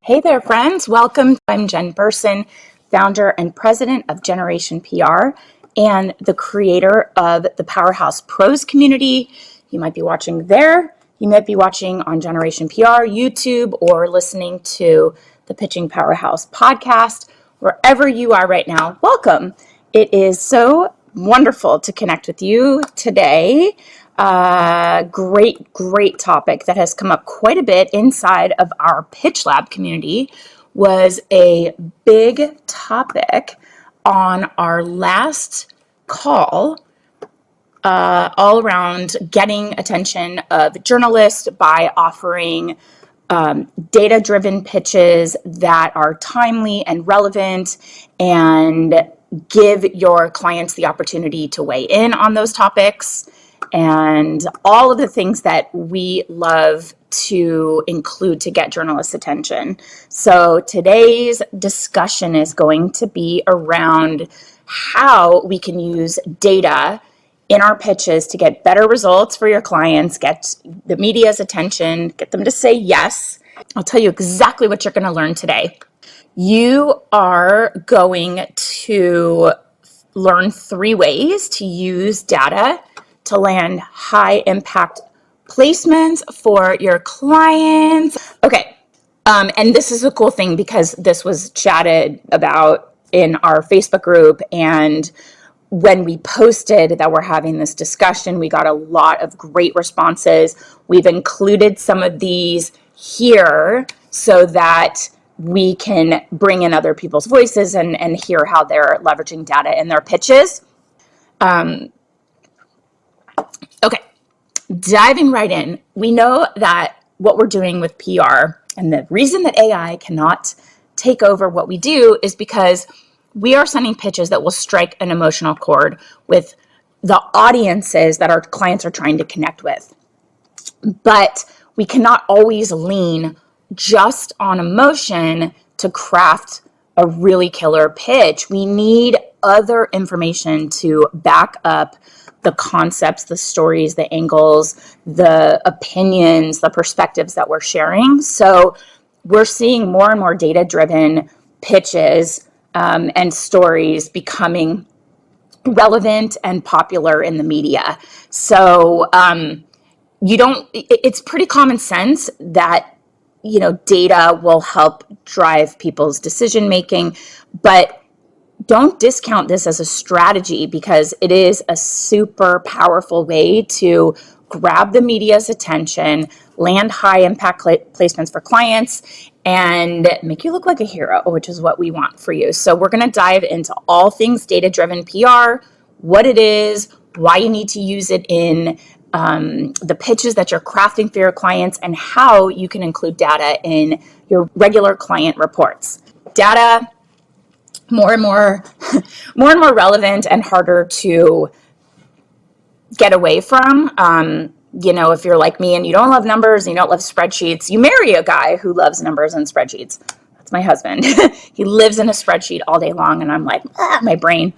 Hey there, friends. Welcome. I'm Jen Burson, founder and president of Generation PR and the creator of the Powerhouse Pros community. You might be watching there. You might be watching on Generation PR, YouTube, or listening to the Pitching Powerhouse podcast. Wherever you are right now, welcome. It is so wonderful to connect with you today. Great topic that has come up quite a bit inside of our Pitch Lab community was a big topic on our last call, all around getting attention of journalists by offering data-driven pitches that are timely and relevant and give your clients the opportunity to weigh in on those topics and all of the things that we love to include to get journalists' attention. So today's discussion is going to be around how we can use data in our pitches to get better results for your clients, get the media's attention, get them to say yes. I'll tell you exactly what you're going to learn today. You are going to learn 3 ways to use data to land high impact placements for your clients. Okay. And this is a cool thing because this was chatted about in our Facebook group, and when we posted that we're having this discussion, we got a lot of great responses. We've included some of these here so that we can bring in other people's voices and hear how they're leveraging data in their pitches. Okay, diving right in, we know that what we're doing with PR and the reason that AI cannot take over what we do is because we are sending pitches that will strike an emotional chord with the audiences that our clients are trying to connect with. But we cannot always lean just on emotion to craft a really killer pitch. We need other information to back up the concepts, the stories, the angles, the opinions, the perspectives that we're sharing. So we're seeing more and more data-driven pitches and stories becoming relevant and popular in the media. So it's pretty common sense that data will help drive people's decision making, but don't discount this as a strategy because it is a super powerful way to grab the media's attention, land high impact placements for clients, and make you look like a hero, which is what we want for you. So we're going to dive into all things data-driven PR, what it is, why you need to use it in the pitches that you're crafting for your clients, and how you can include data in your regular client reports. Data, more and more relevant and harder to get away from. If you're like me and you don't love numbers and you don't love spreadsheets, you marry a guy who loves numbers and spreadsheets. That's my husband. He lives in a spreadsheet all day long, and I'm like, my brain.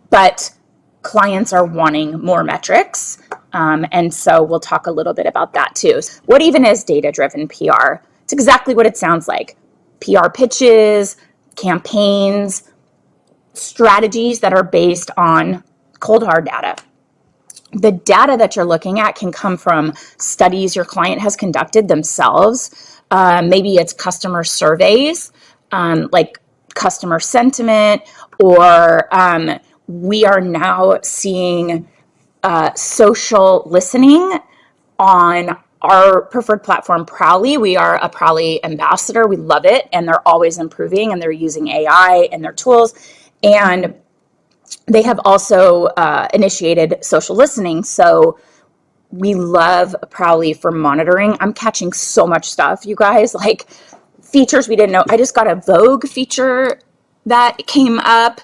But clients are wanting more metrics. And so we'll talk a little bit about that too. What even is data-driven PR? It's exactly what it sounds like. PR pitches, campaigns, strategies that are based on cold hard data. The data that you're looking at can come from studies your client has conducted themselves. Maybe it's customer surveys, like customer sentiment, or we are now seeing social listening on our preferred platform, Prowly. We are a Prowly ambassador. We love it, and they're always improving, and they're using AI and their tools. And they have also initiated social listening. So we love Prowly for monitoring. I'm catching so much stuff, you guys, like features we didn't know. I just got a Vogue feature that came up.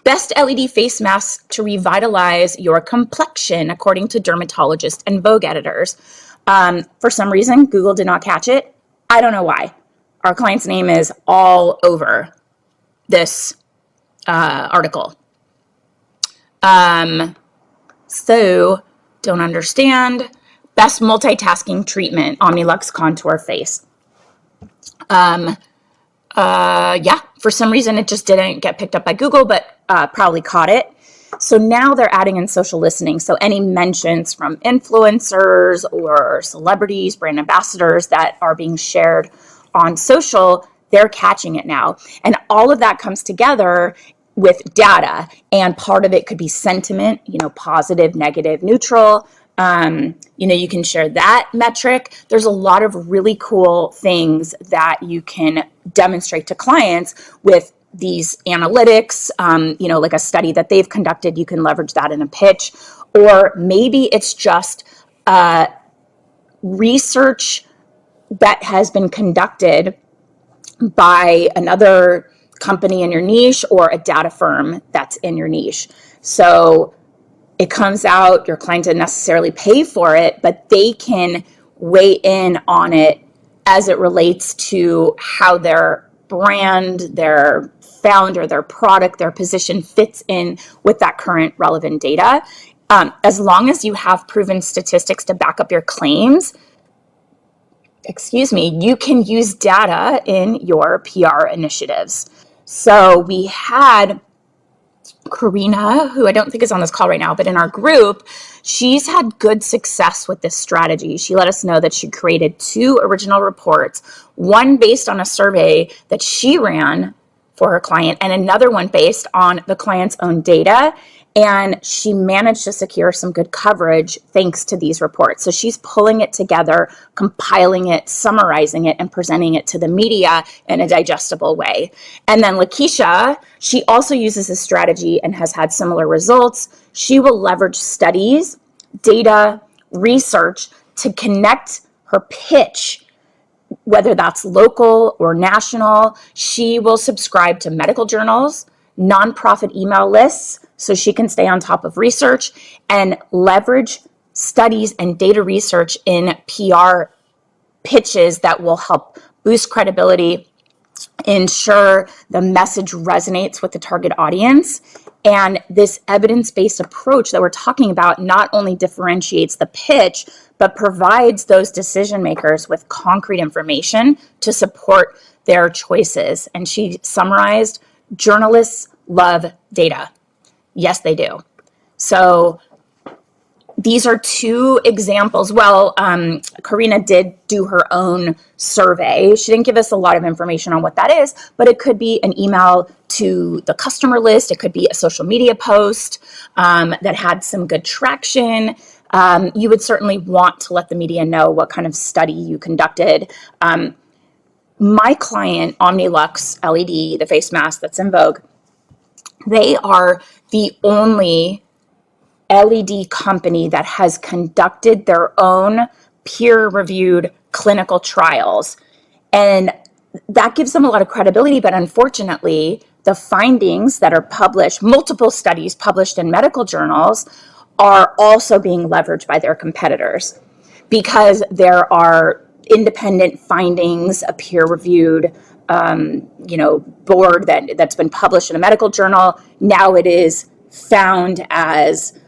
Best LED face masks to revitalize your complexion, according to dermatologists and Vogue editors. For some reason, Google did not catch it. I don't know why. Our client's name is all over this article. So don't understand. Best multitasking treatment, Omnilux contour face. Yeah, for some reason it just didn't get picked up by Google, but probably caught it. So now they're adding in social listening. So any mentions from influencers or celebrities, brand ambassadors that are being shared on social, they're catching it now. And all of that comes together with data. And part of it could be sentiment, positive, negative, neutral. You can share that metric. There's a lot of really cool things that you can demonstrate to clients with these analytics, like a study that they've conducted. You can leverage that in a pitch. Or maybe it's just research that has been conducted by another company in your niche or a data firm that's in your niche. So it comes out, your client didn't necessarily pay for it, but they can weigh in on it as it relates to how their brand, their founder, their product, their position fits in with that current relevant data. As long as you have proven statistics to back up your claims, you can use data in your PR initiatives. So we had Karina, who I don't think is on this call right now, but in our group, she's had good success with this strategy. She let us know that she created 2 original reports, one based on a survey that she ran for her client and another one based on the client's own data. And she managed to secure some good coverage thanks to these reports. So she's pulling it together, compiling it, summarizing it, and presenting it to the media in a digestible way. And then Lakeisha, she also uses this strategy and has had similar results. She will leverage studies, data, research to connect her pitch, whether that's local or national. She will subscribe to medical journals, nonprofit email lists, so she can stay on top of research and leverage studies and data research in PR pitches that will help boost credibility, ensure the message resonates with the target audience. And this evidence-based approach that we're talking about not only differentiates the pitch, but provides those decision makers with concrete information to support their choices. And she summarized, journalists love data. Yes, they do. So these are 2 examples. Well, Karina did do her own survey. She didn't give us a lot of information on what that is, but it could be an email to the customer list. It could be a social media post that had some good traction. You would certainly want to let the media know what kind of study you conducted. My client, Omnilux LED, the face mask that's in vogue, they are the only LED company that has conducted their own peer-reviewed clinical trials. And that gives them a lot of credibility, but unfortunately, the findings that are published, multiple studies published in medical journals, are also being leveraged by their competitors because there are independent findings, a peer-reviewed board that's been published in a medical journal. Now it is found as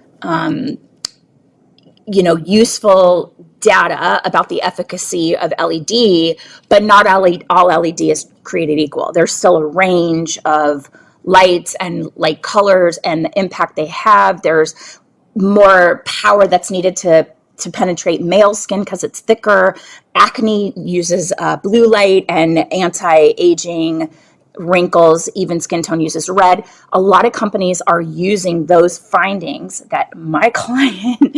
useful data about the efficacy of LED, but not all LED is created equal. There's still a range of lights and light colors and the impact they have. There's more power that's needed to penetrate male skin because it's thicker. Acne uses blue light, and anti-aging, wrinkles, even skin tone uses red. A lot of companies are using those findings that my client,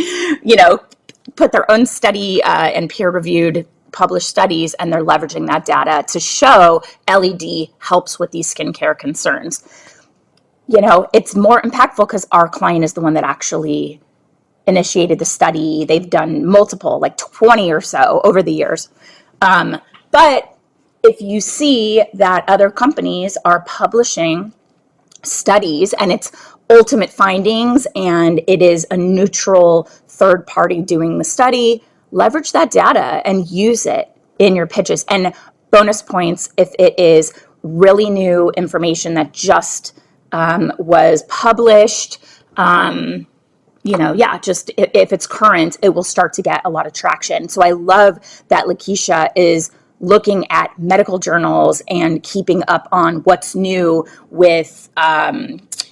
put their own study and peer-reviewed published studies, and they're leveraging that data to show LED helps with these skincare concerns. It's more impactful because our client is the one that actually initiated the study. They've done multiple, like 20 or so over the years. But if you see that other companies are publishing studies and it's ultimate findings and it is a neutral third party doing the study, leverage that data and use it in your pitches. And bonus points if it is really new information that just was published. Just if it's current, it will start to get a lot of traction. So I love that Lakeisha is looking at medical journals and keeping up on what's new with,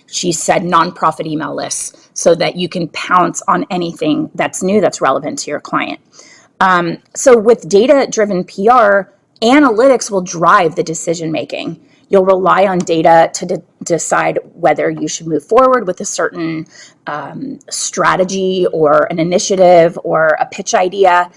she said, nonprofit email lists, so that you can pounce on anything that's new that's relevant to your client. So with data-driven PR, analytics will drive the decision making. You'll rely on data to decide whether you should move forward with a certain strategy or an initiative or a pitch idea.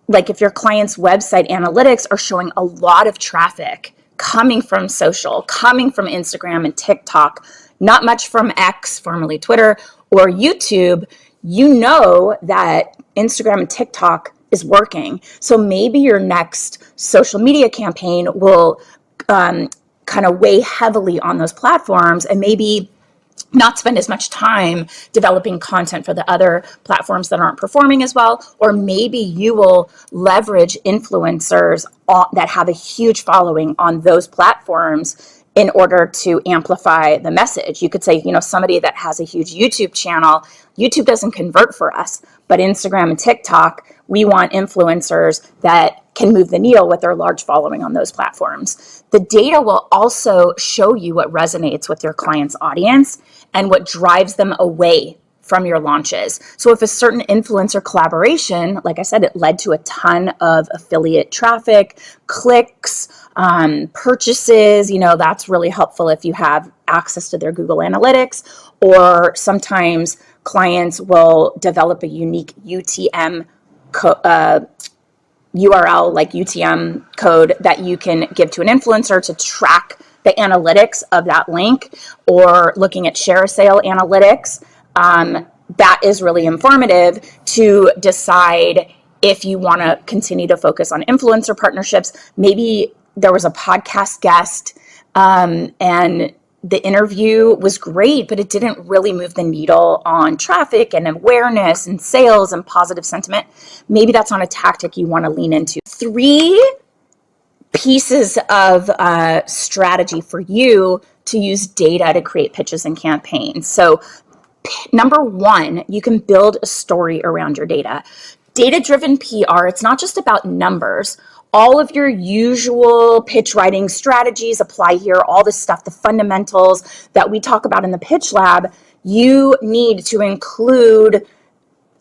Like if your client's website analytics are showing a lot of traffic coming from social, coming from Instagram and TikTok, not much from X, formerly Twitter, or YouTube, you know that Instagram and TikTok is working. So maybe your next social media campaign will kind of weigh heavily on those platforms, and maybe not spend as much time developing content for the other platforms that aren't performing as well. Or maybe you will leverage influencers that have a huge following on those platforms in order to amplify the message. You could say, somebody that has a huge YouTube channel, YouTube doesn't convert for us, but Instagram and TikTok, we want influencers that can move the needle with their large following on those platforms. The data will also show you what resonates with your client's audience and what drives them away from your launches. So if a certain influencer collaboration, like I said, it led to a ton of affiliate traffic, clicks, purchases, that's really helpful if you have access to their Google Analytics. Or sometimes clients will develop a unique UTM URL, like UTM code, that you can give to an influencer to track the analytics of that link, or looking at share sale analytics. That is really informative to decide if you want to continue to focus on influencer partnerships. Maybe there was a podcast guest and the interview was great, but it didn't really move the needle on traffic and awareness and sales and positive sentiment. Maybe that's not a tactic you want to lean into. 3 pieces of strategy for you to use data to create pitches and campaigns. So number 1, you can build a story around your data. Data-driven PR, it's not just about numbers. All of your usual pitch writing strategies apply here, all this stuff, the fundamentals that we talk about in the pitch lab. You need to include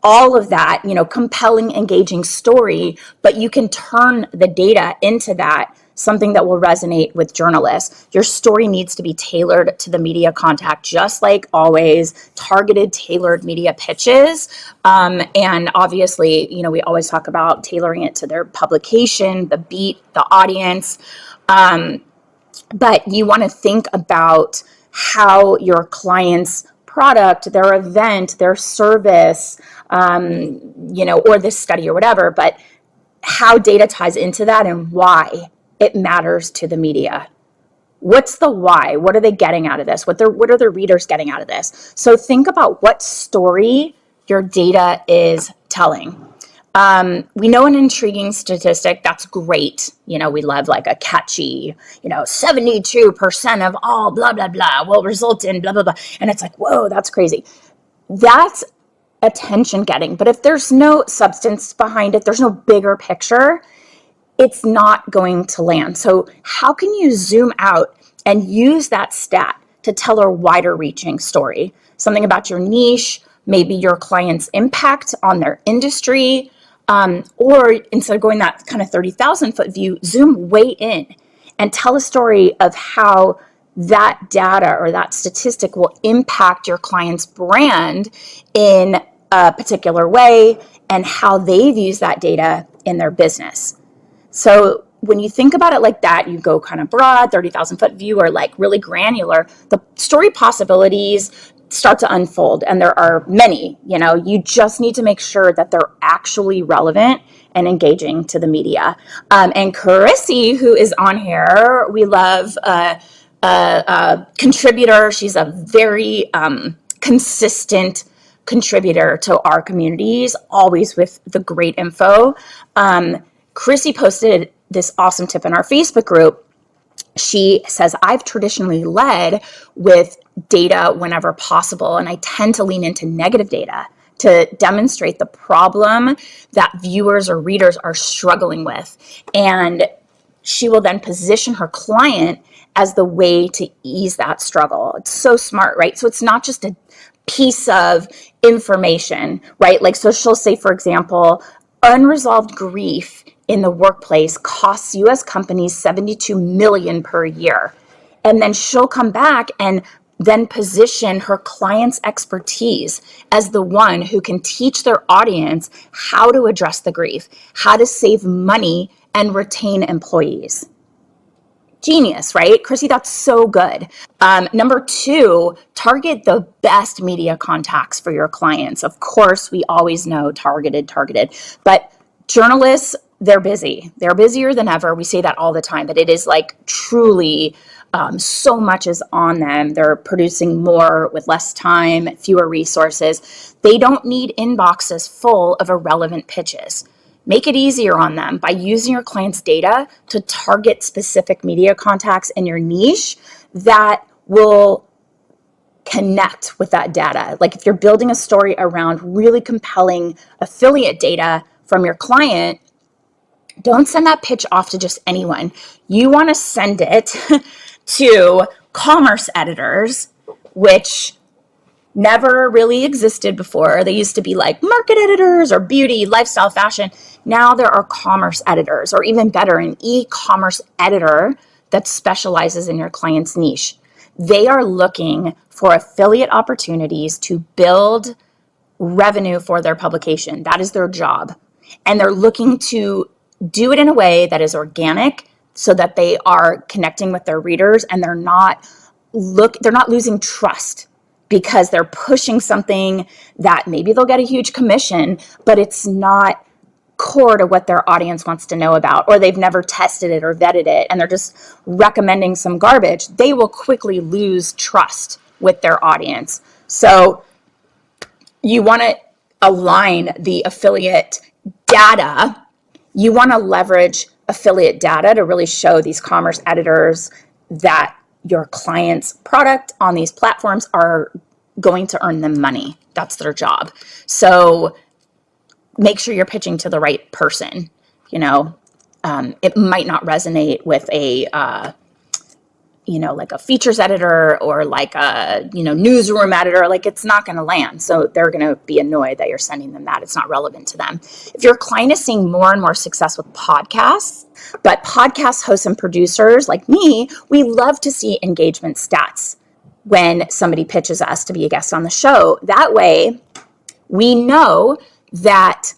all of that, compelling, engaging story, but you can turn the data into that, something that will resonate with journalists. Your story needs to be tailored to the media contact, just like always, targeted, tailored media pitches. And obviously, we always talk about tailoring it to their publication, the beat, the audience. But you want to think about how your client's product, their event, their service, or this study or whatever, but how data ties into that and why it matters to the media. What's the why? What are they getting out of this? What are their readers getting out of this? So think about what story your data is telling. We know an intriguing statistic. That's great. We love like a catchy, 72% of all blah, blah, blah will result in blah, blah, blah. And it's like, whoa, that's crazy. That's attention getting. But if there's no substance behind it, there's no bigger picture, it's not going to land. So how can you zoom out and use that stat to tell a wider reaching story? Something about your niche, maybe your client's impact on their industry, or instead of going that kind of 30,000 foot view, zoom way in and tell a story of how that data or that statistic will impact your client's brand in a particular way and how they've used that data in their business. So when you think about it like that, you go kind of broad, 30,000 foot view, or like really granular, the story possibilities start to unfold. And there are many, you just need to make sure that they're actually relevant and engaging to the media. And Chrissy, who is on here, we love a contributor. She's a very consistent contributor to our communities, always with the great info. Chrissy posted this awesome tip in our Facebook group. She says, I've traditionally led with data whenever possible, and I tend to lean into negative data to demonstrate the problem that viewers or readers are struggling with. And she will then position her client as the way to ease that struggle. It's so smart, right? So it's not just a piece of information, right? Like, so she'll say, for example, unresolved grief in the workplace costs US companies 72 million per year. And then she'll come back and then position her client's expertise as the one who can teach their audience how to address the grief, how to save money and retain employees. Genius, right? Chrissy, that's so good. Number two, target the best media contacts for your clients. Of course, we always know targeted, but journalists, they're busy. They're busier than ever. We say that all the time, but it is like truly so much is on them. They're producing more with less time, fewer resources. They don't need inboxes full of irrelevant pitches. Make it easier on them by using your client's data to target specific media contacts in your niche that will connect with that data. Like if you're building a story around really compelling affiliate data from your client, don't send that pitch off to just anyone. You want to send it to commerce editors, which never really existed before. They used to be like market editors or beauty, lifestyle, fashion. Now there are commerce editors, or even better, an e-commerce editor that specializes in your client's niche. They are looking for affiliate opportunities to build revenue for their publication. That is their job. And they're looking to do it in a way that is organic so that they are connecting with their readers and they're not losing trust because they're pushing something that maybe they'll get a huge commission, but it's not core to what their audience wants to know about, or they've never tested it or vetted it, and they're just recommending some garbage. They will quickly lose trust with their audience. So you want to align the affiliate data. You want to leverage affiliate data to really show these commerce editors that your client's product on these platforms are going to earn them money. That's their job. So make sure you're pitching to the right person. It might not resonate with a like a features editor or like a newsroom editor. Like, it's not going to land, so they're going to be annoyed that you're sending them that. It's not relevant to them. If your client is seeing more and more success with podcasts, but podcast hosts and producers like me, we love to see engagement stats when somebody pitches us to be a guest on the show. That way we know that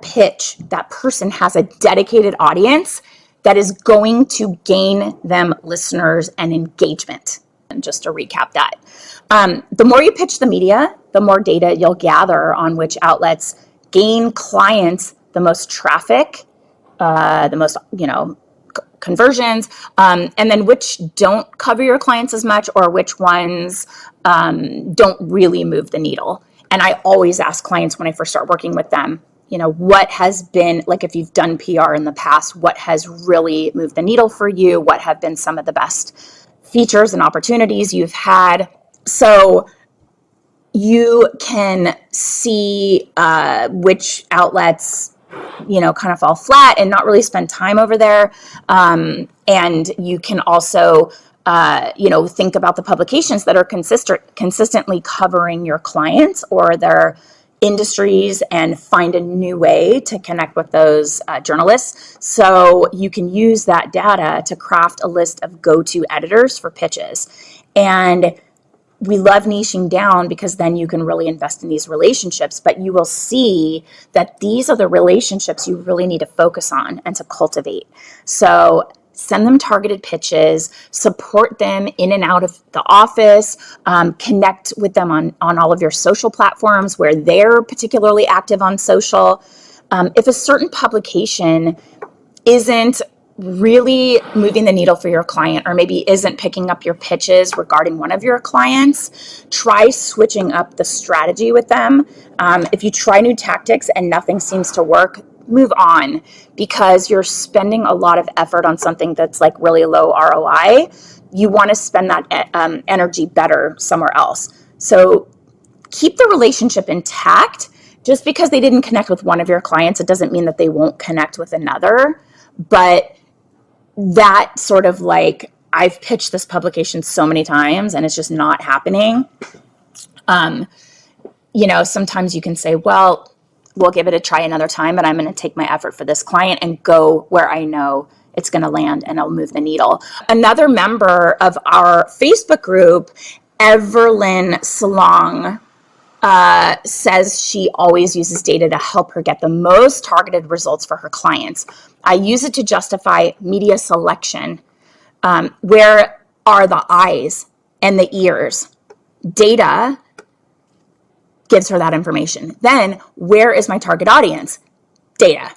pitch, that person has a dedicated audience that is going to gain them listeners and engagement. And just to recap that, the more you pitch the media, the more data you'll gather on which outlets gain clients the most traffic, the most, conversions, and then which don't cover your clients as much, or which ones don't really move the needle. And I always ask clients when I first start working with them, what has been, like, if you've done PR in the past, what has really moved the needle for you? What have been some of the best features and opportunities you've had? So you can see which outlets kind of fall flat and not really spend time over there. And you can also, think about the publications that are consistently covering your clients or their industries, and find a new way to connect with those journalists. So you can use that data to craft a list of go-to editors for pitches. And we love niching down because then you can really invest in these relationships, but you will see that these are the relationships you really need to focus on and to cultivate. So send them targeted pitches, support them in and out of the office, connect with them on all of your social platforms where they're particularly active on social. If a certain publication isn't really moving the needle for your client, or maybe isn't picking up your pitches regarding one of your clients, try switching up the strategy with them. If you try new tactics and nothing seems to work, move on, because you're spending a lot of effort on something that's like really low ROI. You want to spend that energy better somewhere else. So keep the relationship intact. Just because they didn't connect with one of your clients, it doesn't mean that they won't connect with another. But that sort of like, I've pitched this publication so many times and it's just not happening. Sometimes you can say, well, we'll give it a try another time, but I'm going to take my effort for this client and go where I know it's going to land and I'll move the needle. Another member of our Facebook group, Everlyn Salong, says she always uses data to help her get the most targeted results for her clients. I use it to justify media selection. Where are the eyes and the ears? Data gives her that information. Then, where is my target audience? Data.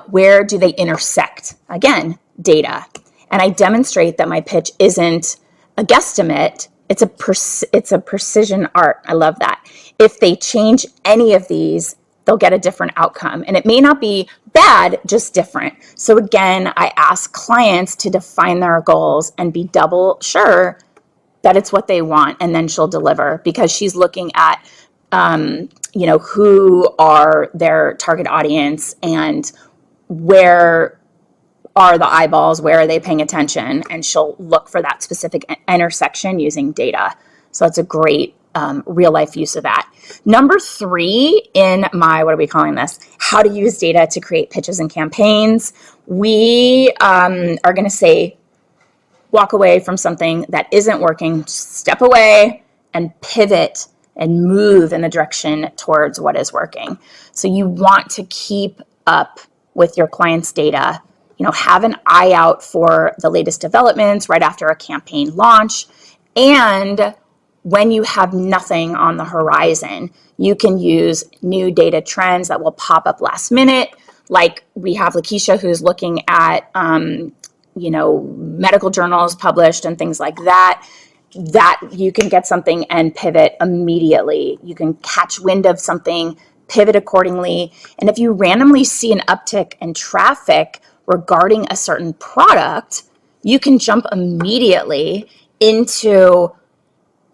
Where do they intersect? Again, data. And I demonstrate that my pitch isn't a guesstimate. It's a precision art. I love that. If they change any of these, they'll get a different outcome. And it may not be bad, just different. So again, I ask clients to define their goals and be double sure that it's what they want, and then she'll deliver, because she's looking at who are their target audience and where are the eyeballs, where are they paying attention, and she'll look for that specific intersection using data. So that's a great real life use of that. Number 3 in my, what are we calling this? How to use data to create pitches and campaigns. We are going to say, walk away from something that isn't working, step away and pivot and move in the direction towards what is working. So you want to keep up with your client's data. Have an eye out for the latest developments right after a campaign launch. And when you have nothing on the horizon, you can use new data trends that will pop up last minute. Like we have Lakeisha, who's looking at medical journals published and things like that you can get something and pivot immediately. You can catch wind of something, pivot accordingly. And if you randomly see an uptick in traffic regarding a certain product, you can jump immediately into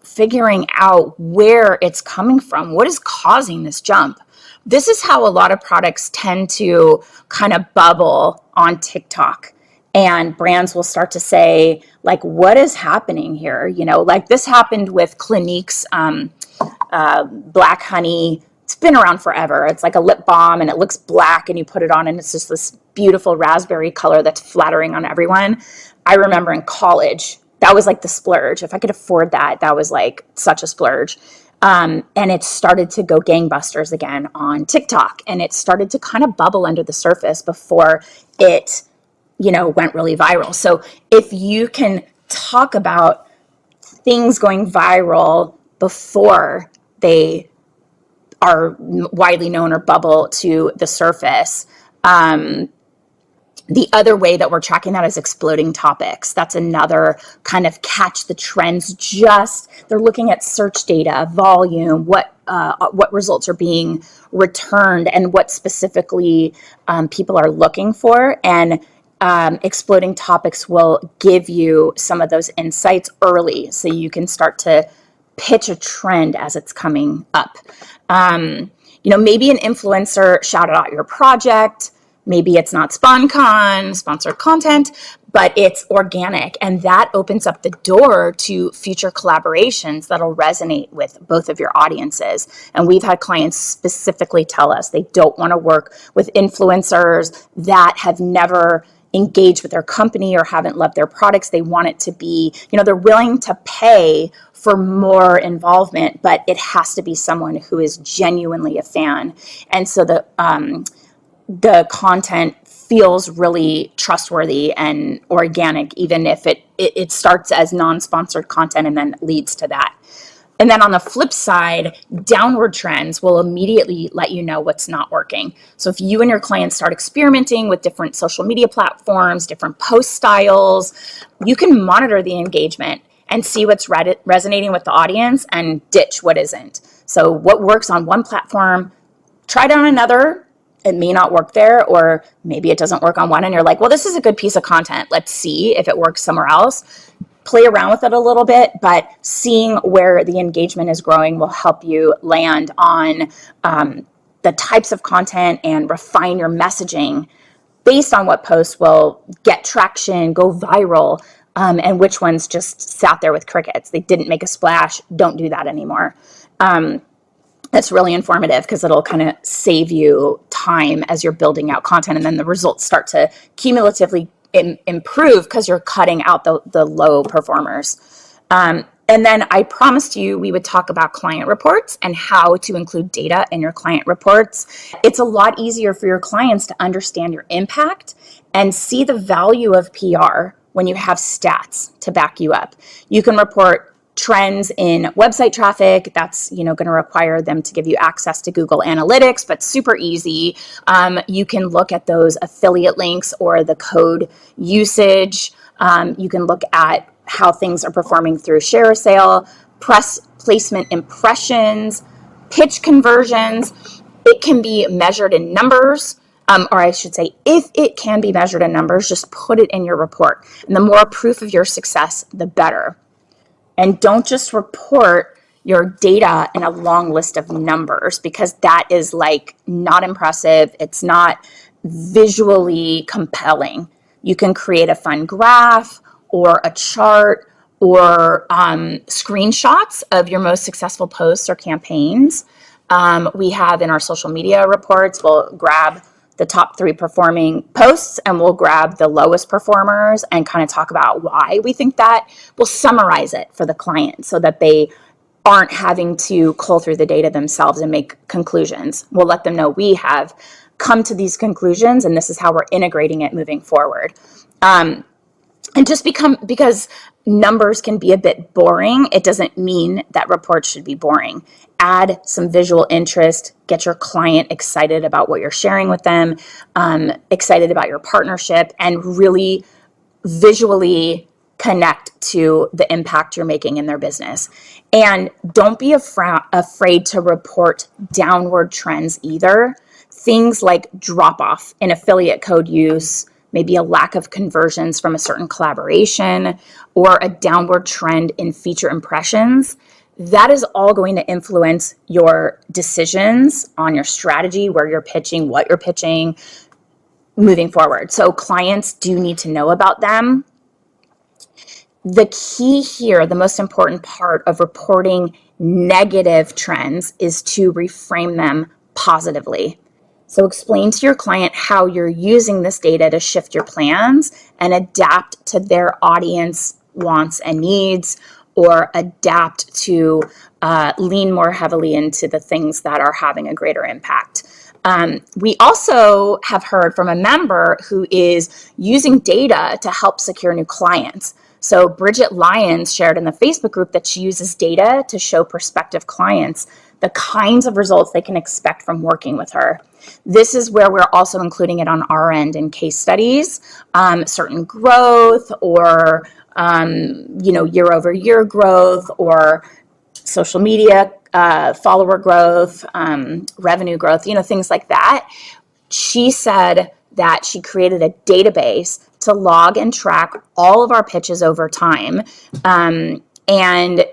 figuring out where it's coming from. What is causing this jump? This is how a lot of products tend to kind of bubble on TikTok. And brands will start to say, like, what is happening here? Like this happened with Clinique's Black Honey. It's been around forever. It's like a lip balm and it looks black and you put it on and it's just this beautiful raspberry color that's flattering on everyone. I remember in college, that was like the splurge. If I could afford that, that was like such a splurge. And it started to go gangbusters again on TikTok. And it started to kind of bubble under the surface before it went really viral. So if you can talk about things going viral before they are widely known or bubble to the surface, the other way that we're tracking that is exploding topics. That's another kind of catch the trends. They're looking at search data, volume, what results are being returned, and what specifically people are looking for. And exploding topics will give you some of those insights early, so you can start to pitch a trend as it's coming up. Maybe an influencer shouted out your project. Maybe it's not SponCon, sponsored content, but it's organic. And that opens up the door to future collaborations that'll resonate with both of your audiences. And we've had clients specifically tell us they don't want to work with influencers that have never engaged with their company or haven't loved their products. They want it to be, they're willing to pay for more involvement, but it has to be someone who is genuinely a fan. And so the content feels really trustworthy and organic, even if it starts as non-sponsored content and then leads to that. And then on the flip side, downward trends will immediately let you know what's not working. So if you and your clients start experimenting with different social media platforms, different post styles, you can monitor the engagement and see what's resonating with the audience and ditch what isn't. So what works on one platform, try it on another. It may not work there, or maybe it doesn't work on one and you're like, well, this is a good piece of content. Let's see if it works somewhere else. play around with it a little bit, but seeing where the engagement is growing will help you land on the types of content and refine your messaging based on what posts will get traction, go viral, and which ones just sat there with crickets. They didn't make a splash. Don't do that anymore. That's really informative because it'll kind of save you time as you're building out content, and then the results start to cumulatively improve because you're cutting out the low performers. And then I promised you we would talk about client reports and how to include data in your client reports. It's a lot easier for your clients to understand your impact and see the value of PR when you have stats to back you up. You can report trends in website traffic. That's going to require them to give you access to Google Analytics, but super easy. You can look at those affiliate links or the code usage. You can look at how things are performing through share sale, press placement impressions, pitch conversions. It can be measured in numbers. Or I should say, if it can be measured in numbers, just put it in your report. And the more proof of your success, the better. And don't just report your data in a long list of numbers, because that is like not impressive. It's not visually compelling. You can create a fun graph or a chart or screenshots of your most successful posts or campaigns. We have in our social media reports, we'll grab the top 3 performing posts and we'll grab the lowest performers and kind of talk about why we think that. We'll summarize it for the client so that they aren't having to cull through the data themselves and make conclusions. We'll let them know we have come to these conclusions and this is how we're integrating it moving forward. And just because numbers can be a bit boring, it doesn't mean that reports should be boring. Add some visual interest, get your client excited about what you're sharing with them, excited about your partnership, and really visually connect to the impact you're making in their business. And don't be afraid to report downward trends either. Things like drop off in affiliate code use, maybe a lack of conversions from a certain collaboration, or a downward trend in feature impressions. That is all going to influence your decisions on your strategy, where you're pitching, what you're pitching, moving forward. So clients do need to know about them. The key here, the most important part of reporting negative trends, is to reframe them positively. So explain to your client how you're using this data to shift your plans and adapt to their audience wants and needs, or adapt to lean more heavily into the things that are having a greater impact. We also have heard from a member who is using data to help secure new clients. So Bridget Lyons shared in the Facebook group that she uses data to show prospective clients the kinds of results they can expect from working with her. This is where we're also including it on our end in case studies, certain growth, or year over year growth, or social media follower growth, revenue growth, things like that. She said that she created a database to log and track all of our pitches over time. And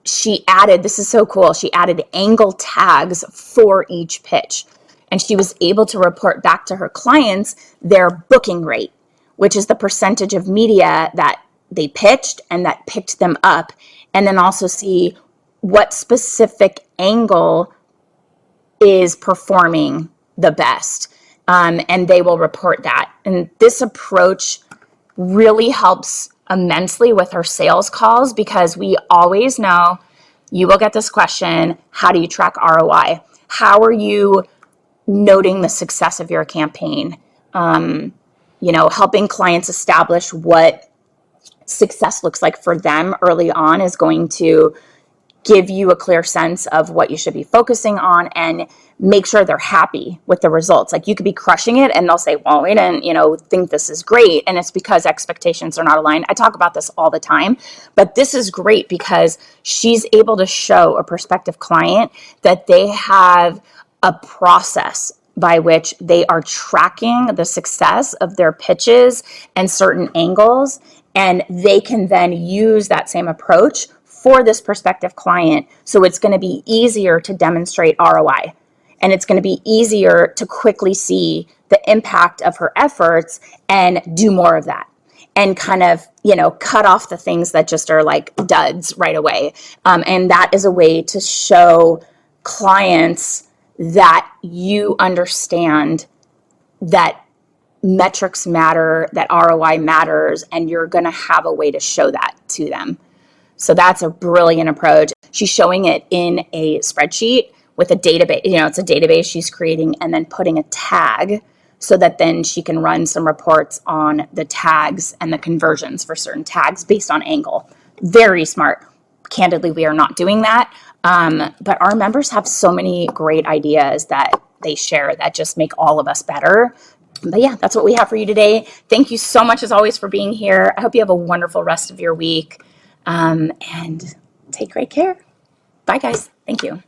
she added, this is so cool, she added angle tags for each pitch. And she was able to report back to her clients their booking rate, which is the percentage of media that they pitched and that picked them up. And then also see what specific angle is performing the best. And they will report that. And this approach really helps immensely with her sales calls, because we always know you will get this question: how do you track ROI? How are you noting the success of your campaign? Helping clients establish what success looks like for them early on is going to give you a clear sense of what you should be focusing on and make sure they're happy with the results. Like, you could be crushing it and they'll say, well, we didn't, think this is great. And it's because expectations are not aligned. I talk about this all the time, but this is great because she's able to show a prospective client that they have a process by which they are tracking the success of their pitches and certain angles. And they can then use that same approach for this prospective client. So it's going to be easier to demonstrate ROI, and it's going to be easier to quickly see the impact of her efforts and do more of that, and kind of, cut off the things that just are like duds right away. And that is a way to show clients that you understand that metrics matter, that ROI matters, and you're going to have a way to show that to them. So that's a brilliant approach. She's showing it in a spreadsheet with a database. It's a database she's creating and then putting a tag so that then she can run some reports on the tags and the conversions for certain tags based on angle. Very smart. Candidly, we are not doing that. But our members have so many great ideas that they share that just make all of us better. But yeah, that's what we have for you today. Thank you so much, as always, for being here. I hope you have a wonderful rest of your week, and take great care. Bye, guys. Thank you.